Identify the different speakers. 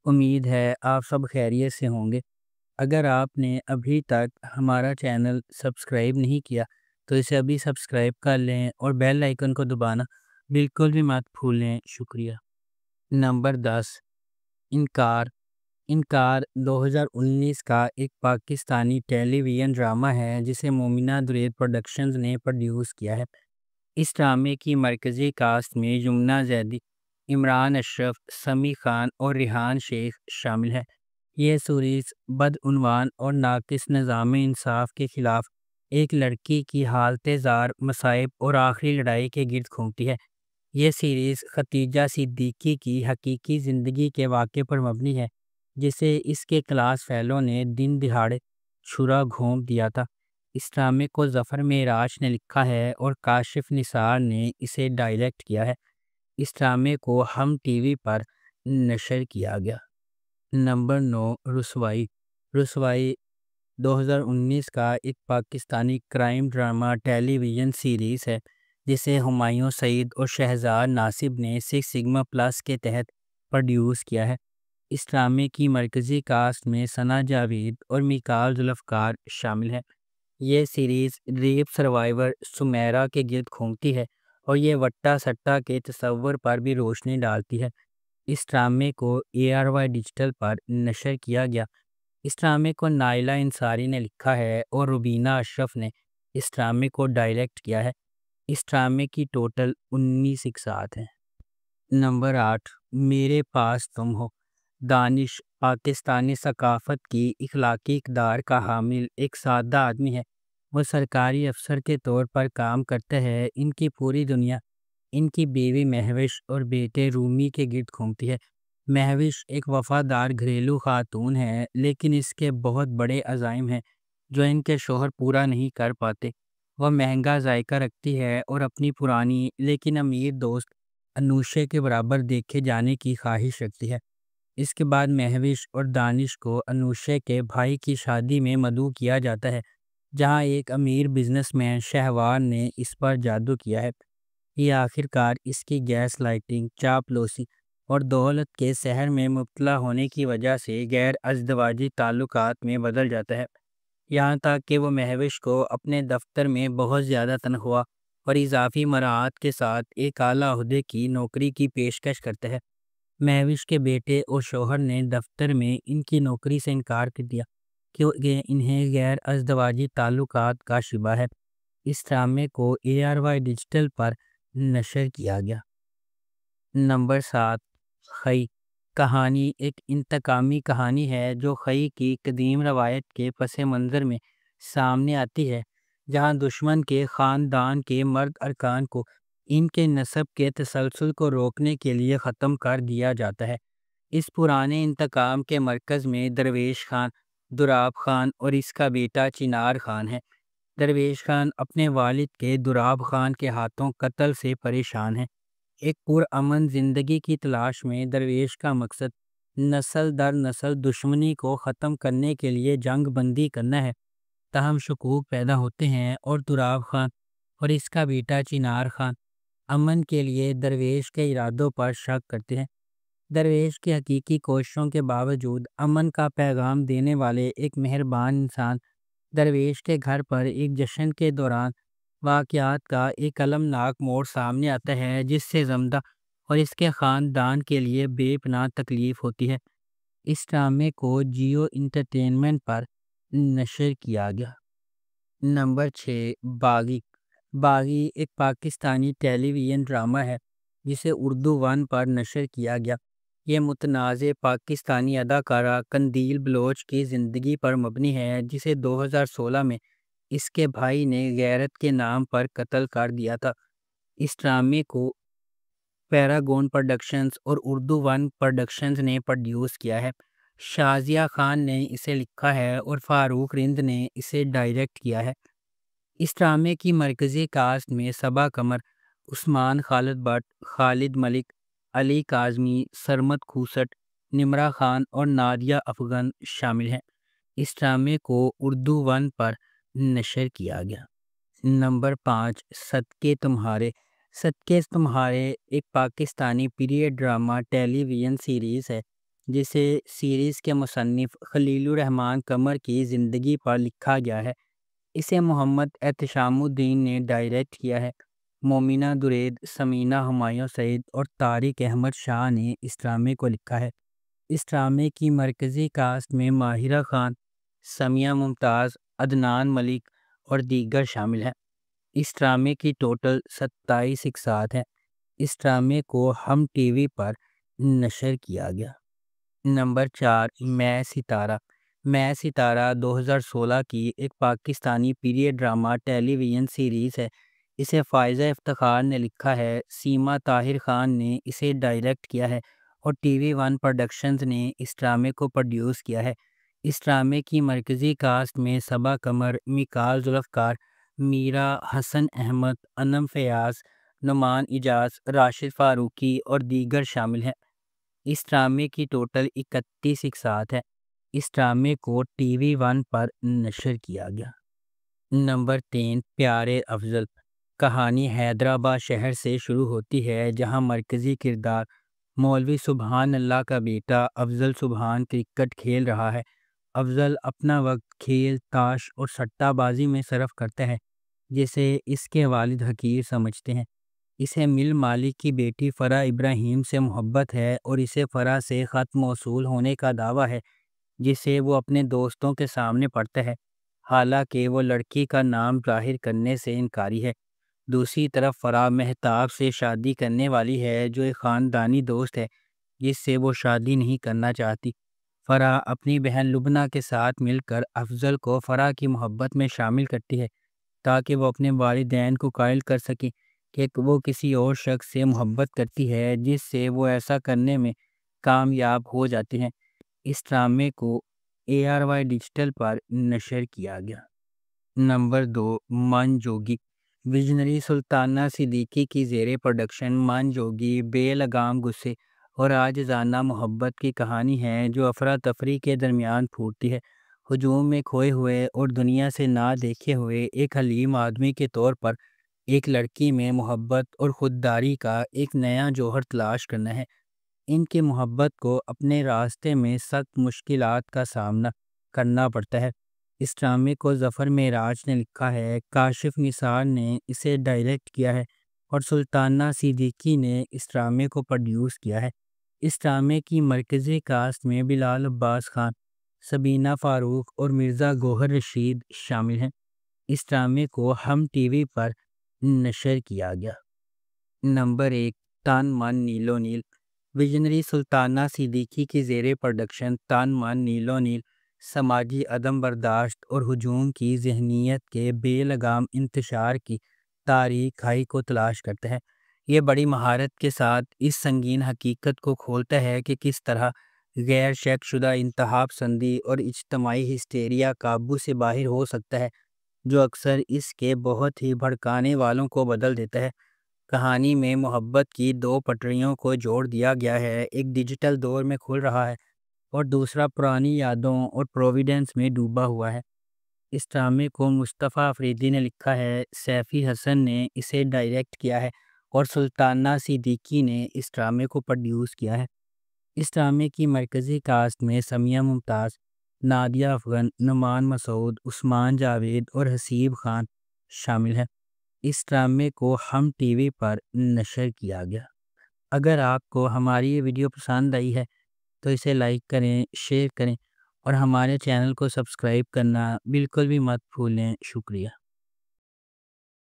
Speaker 1: امید ہے آپ سب خیریت سے ہوں گے۔ اگر آپ نے ابھی تک ہمارا چینل سبسکرائب نہیں کیا تو اسے ابھی سبسکرائب کر لیں اور بیل آئیکن کو دبانا بالکل بھی مت بھولیں۔ شکریہ۔ نمبر 10، انکار۔ انکار 2019 کا ایک پاکستانی ٹیلی ویژن ڈرامہ ہے جسے مومنہ درید پروڈکشنز نے پروڈیوس کیا ہے۔ اس ڈرامے کی مرکزی کاسٹ میں یمنہ زیدی، عمران اشرف، سمیع خان اور ریحان شیخ شامل ہے۔ یہ سیریز بدعنوان اور ناقص نظام انصاف کے خلاف ایک لڑکی کی حالت زار، مصائب اور آخری لڑائی کے گرد گھومتی ہے۔ یہ سیریز ختیجہ صدیقی کی حقیقی زندگی کے واقعے پر مبنی ہے جسے اس کے کلاس فیلو نے دن دہاڑے چھرا گھونپ دیا تھا۔ اس ڈرامے کو ظفر معراج نے لکھا ہے اور کاشف نثار نے اسے ڈائریکٹ کیا ہے۔ اس ڈرامے کو ہم ٹی وی پر نشر کیا گیا۔ نمبر 9، رسوائی۔ رسوائی 2019 کا ایک پاکستانی کرائم ڈرامہ ٹیلی ویژن سیریز ہے جسے ہمایوں سعید اور شہزاد ناصب نے 6 سگما پلس کے تحت پروڈیوس کیا ہے۔ اس ڈرامے کی مرکزی کاسٹ میں ثنا جاوید اور میکال ذوالفقار شامل ہیں۔ یہ سیریز ریپ سروائیور سمیرہ کے گرد گھومتی ہے اور یہ وٹا سٹا کے تصور پر بھی روشنی ڈالتی ہے۔ اس ڈرامے کو ARY ڈیجیٹل پر نشر کیا گیا۔ اس ڈرامے کو نائلہ انصاری نے لکھا ہے اور روبینہ اشرف نے اس ڈرامے کو ڈائریکٹ کیا ہے۔ اس ڈرامے کی ٹوٹل 19 اقساط ہیں۔ نمبر 8، میرے پاس تم ہو۔ دانش پاکستانی ثقافت کی اخلاقی اقدار کا حامل ایک سادہ آدمی ہے۔ وہ سرکاری افسر کے طور پر کام کرتا ہے۔ ان کی پوری دنیا ان کی بیوی مہوش اور بیٹے رومی کے گرد گھومتی ہے۔ مہوش ایک وفادار گھریلو خاتون ہے لیکن اس کے بہت بڑے عزائم ہیں جو ان کے شوہر پورا نہیں کر پاتے۔ وہ مہنگا ذائقہ رکھتی ہے اور اپنی پرانی لیکن امیر دوست انوشے کے برابر دیکھے جانے کی خواہش رکھتی ہے۔ اس کے بعد مہوش اور دانش کو انوشے کے بھائی کی شادی میں مدعو کیا جاتا ہے جہاں ایک امیر بزنس مین شہوار نے اس پر جادو کیا ہے۔ یہ آخرکار اس کی گیس لائٹنگ، چاپلوسی اور دولت کے سحر میں مبتلا ہونے کی وجہ سے غیر ازدواجی تعلقات میں بدل جاتا ہے، یہاں تک کہ وہ مہوش کو اپنے دفتر میں بہت زیادہ تنخواہ اور اضافی مراعات کے ساتھ ایک اعلیٰ عہدے کی نوکری کی پیشکش کرتا ہے۔ مہوش کے بیٹے اور شوہر نے دفتر میں ان کی نوکری سے انکار کر دیا کیونکہ انہیں غیر ازدواجی تعلقات کا شبہ ہے۔ اس ڈرامے کو ARY ڈیجیٹل پر نشر کیا گیا۔ نمبر 7، خئی۔ کہانی ایک انتقامی کہانی ہے جو خئی کی قدیم روایت کے پس منظر میں سامنے آتی ہے جہاں دشمن کے خاندان کے مرد ارکان کو ان کے نسب کے تسلسل کو روکنے کے لیے ختم کر دیا جاتا ہے۔ اس پرانے انتقام کے مرکز میں درویش خان، دراب خان اور اس کا بیٹا چنار خان ہے۔ درویش خان اپنے والد کے دراب خان کے ہاتھوں قتل سے پریشان ہے۔ ایک پرامن زندگی کی تلاش میں درویش کا مقصد نسل در نسل دشمنی کو ختم کرنے کے لیے جنگ بندی کرنا ہے۔ تاہم شکوک پیدا ہوتے ہیں اور دراب خان اور اس کا بیٹا چنار خان امن کے لیے درویش کے ارادوں پر شک کرتے ہیں۔ درویش کی حقیقی کوششوں کے باوجود امن کا پیغام دینے والے ایک مہربان انسان درویش کے گھر پر ایک جشن کے دوران واقعات کا ایک المناک موڑ سامنے آتا ہے جس سے زمدہ اور اس کے خاندان کے لیے بے پناہ تکلیف ہوتی ہے۔ اس ڈرامے کو جیو انٹرٹینمنٹ پر نشر کیا گیا۔ نمبر 6، باغی۔ باغی ایک پاکستانی ٹیلی ویژن ڈرامہ ہے جسے اردو 1 پر نشر کیا گیا۔ یہ متنازع پاکستانی اداکارہ قندیل بلوچ کی زندگی پر مبنی ہے جسے 2016 میں اس کے بھائی نے غیرت کے نام پر قتل کر دیا تھا۔ اس ڈرامے کو پیراگون پروڈکشنز اور اردو 1 پروڈکشنز نے پروڈیوس کیا ہے۔ شازیہ خان نے اسے لکھا ہے اور فاروق رند نے اسے ڈائریکٹ کیا ہے۔ اس ڈرامے کی مرکزی کاسٹ میں صبا قمر، عثمان خالد بٹ، خالد ملک، علی کاظمی، سرمد کھوسٹ، نمرہ خان اور نادیہ افغن شامل ہیں۔ اس ڈرامے کو اردو 1 پر نشر کیا گیا۔ نمبر 5، صدقے تمہارے۔ صدقے تمہارے ایک پاکستانی پیریڈ ڈرامہ ٹیلی ویژن سیریز ہے جسے سیریز کے مصنف خلیل الرحمن قمر کی زندگی پر لکھا گیا ہے۔ اسے محمد احتشام الدین نے ڈائریکٹ کیا ہے۔ مومنہ درید، سمینہ ہمایوں سعید اور طارق احمد شاہ نے اس ڈرامے کو لکھا ہے۔ اس ڈرامے کی مرکزی کاسٹ میں ماہرہ خان، سمیہ ممتاز، عدنان ملک اور دیگر شامل ہیں۔ اس ڈرامے کی ٹوٹل 27 اقساط ہیں۔ اس ڈرامے کو ہم ٹی وی پر نشر کیا گیا۔ نمبر 4، میں ستارہ۔ میں ستارہ 2016 کی ایک پاکستانی پیریڈ ڈرامہ ٹیلی ویژن سیریز ہے۔ اسے فائزہ افتخار نے لکھا ہے، سیما طاہر خان نے اسے ڈائریکٹ کیا ہے اور ٹی وی ون پروڈکشنز نے اس ڈرامے کو پروڈیوس کیا ہے۔ اس ڈرامے کی مرکزی کاسٹ میں صبا قمر، میکال ذوالفقار، میرا حسن احمد، انم فیاض، نعمان اجاز، راشد فاروقی اور دیگر شامل ہیں۔ اس ڈرامے کی ٹوٹل 31 اقساط ہے۔ اس ڈرامے کو ٹی وی ون پر نشر کیا گیا۔ نمبر 3، پیارے افضل۔ کہانی حیدرآباد شہر سے شروع ہوتی ہے، جہاں مرکزی کردار مولوی سبحان اللہ کا بیٹا افضل سبحان کرکٹ کھیل رہا ہے۔ افضل اپنا وقت کھیل، تاش اور سٹہ بازی میں صرف کرتا ہے، جسے اس کے والد حقیر سمجھتے ہیں۔ اسے مل مالک کی بیٹی فرح ابراہیم سے محبت ہے اور اسے فرح سے خط موصول ہونے کا دعویٰ ہے، جسے وہ اپنے دوستوں کے سامنے پڑھتا ہے، حالانکہ وہ لڑکی کا نام ظاہر کرنے سے انکاری ہے۔ دوسری طرف فرح مہتاب سے شادی کرنے والی ہے، جو ایک خاندانی دوست ہے جس سے وہ شادی نہیں کرنا چاہتی۔ فرح اپنی بہن لبنہ کے ساتھ مل کر افضل کو فرح کی محبت میں شامل کرتی ہے، تاکہ وہ اپنے والدین کو قائل کر سکے کہ وہ کسی اور شخص سے محبت کرتی ہے، جس سے وہ ایسا کرنے میں کامیاب ہو جاتے ہیں۔ اس ڈرامے کو ARY ڈیجیٹل پر نشر کیا گیا۔ نمبر 2، من جوگی۔ ویژنری سلطانہ صدیقی کی زیر پروڈکشن من جوگی بے لگام غصے اور عاجزانہ محبت کی کہانی ہے، جو افراتفری کے درمیان پھوٹتی ہے۔ ہجوم میں کھوئے ہوئے اور دنیا سے نہ دیکھے ہوئے ایک حلیم آدمی کے طور پر ایک لڑکی میں محبت اور خودداری کا ایک نیا جوہر تلاش کرنا ہے۔ ان کی محبت کو اپنے راستے میں سخت مشکلات کا سامنا کرنا پڑتا ہے۔ اس ڈرامے کو ظفر معراج نے لکھا ہے، کاشف نثار نے اسے ڈائریکٹ کیا ہے اور سلطانہ صدیقی نے اس ڈرامے کو پروڈیوس کیا ہے۔ اس ڈرامے کی مرکزی کاسٹ میں بلال عباس خان، سبینہ فاروق اور مرزا گوہر رشید شامل ہیں۔ اس ڈرامے کو ہم ٹی وی پر نشر کیا گیا۔ نمبر 1، تن من نیلو نیل۔ ویژنری سلطانہ صدیقی کی زیر پروڈکشن تن من نیلو نیل سماجی عدم برداشت اور ہجوم کی ذہنیت کے بے لگام انتشار کی تاریک کھائی کو تلاش کرتا ہے۔ یہ بڑی مہارت کے ساتھ اس سنگین حقیقت کو کھولتا ہے کہ کس طرح غیر شک شدہ انتہا پسندی اور اجتماعی ہسٹیریا قابو سے باہر ہو سکتا ہے، جو اکثر اس کے بہت ہی بھڑکانے والوں کو بدل دیتا ہے۔ کہانی میں محبت کی دو پٹریوں کو جوڑ دیا گیا ہے، ایک ڈیجیٹل دور میں کھل رہا ہے اور دوسرا پرانی یادوں اور پروویڈنس میں ڈوبا ہوا ہے۔ اس ڈرامے کو مصطفیٰ افریدی نے لکھا ہے، سیفی حسن نے اسے ڈائریکٹ کیا ہے اور سلطانہ صدیقی نے اس ڈرامے کو پروڈیوس کیا ہے۔ اس ڈرامے کی مرکزی کاسٹ میں سمیہ ممتاز، نادیہ افغن، نعمان مسعود، عثمان جاوید اور حسیب خان شامل ہیں۔ اس ڈرامے کو ہم ٹی وی پر نشر کیا گیا۔ اگر آپ کو ہماری یہ ویڈیو پسند آئی ہے تو اسے لائک کریں، شیئر کریں اور ہمارے چینل کو سبسکرائب کرنا بالکل بھی مت بھولیں۔ شکریہ۔